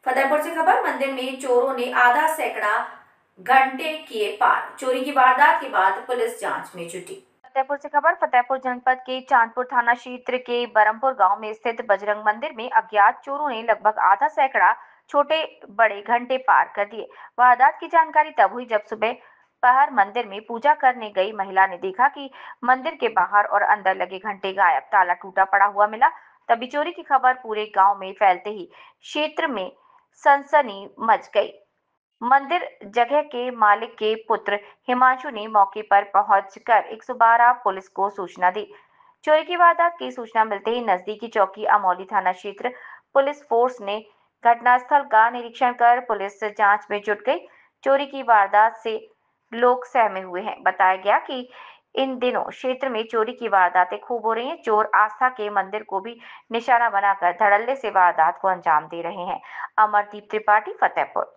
फतेहपुर से खबर। मंदिर में चोरों ने आधा सैकड़ा घंटे किए पार। चोरी की वारदात के बाद पुलिस जांच में जुटी। फतेहपुर से खबर। फतेहपुर जनपद के चांदपुर थाना क्षेत्र के बरमपुर गांव में स्थित बजरंग मंदिर में अज्ञात चोरों ने लगभग आधा सैकड़ा छोटे बड़े घंटे पार कर दिए। वारदात की जानकारी तब हुई जब सुबह पहर मंदिर में पूजा करने गई महिला ने देखा कि मंदिर के बाहर और अंदर लगे घंटे गायब, ताला टूटा पड़ा हुआ मिला। तभी चोरी की खबर पूरे गांव में फैलते ही क्षेत्र में सनसनी मच गई। मंदिर जगह के मालिक के पुत्र हिमांशु ने मौके पर पहुंचकर 112 पुलिस को सूचना दी। चोरी की वारदात की सूचना मिलते ही नजदीकी चौकी अमौली थाना क्षेत्र पुलिस फोर्स ने घटनास्थल का निरीक्षण कर पुलिस जांच में जुट गई। चोरी की वारदात से लोग सहमे हुए हैं। बताया गया कि इन दिनों क्षेत्र में चोरी की वारदातें खूब हो रही हैं। चोर आस्था के मंदिर को भी निशाना बनाकर धड़ल्ले से वारदात को अंजाम दे रहे हैं। अमरदीप त्रिपाठी, फतेहपुर।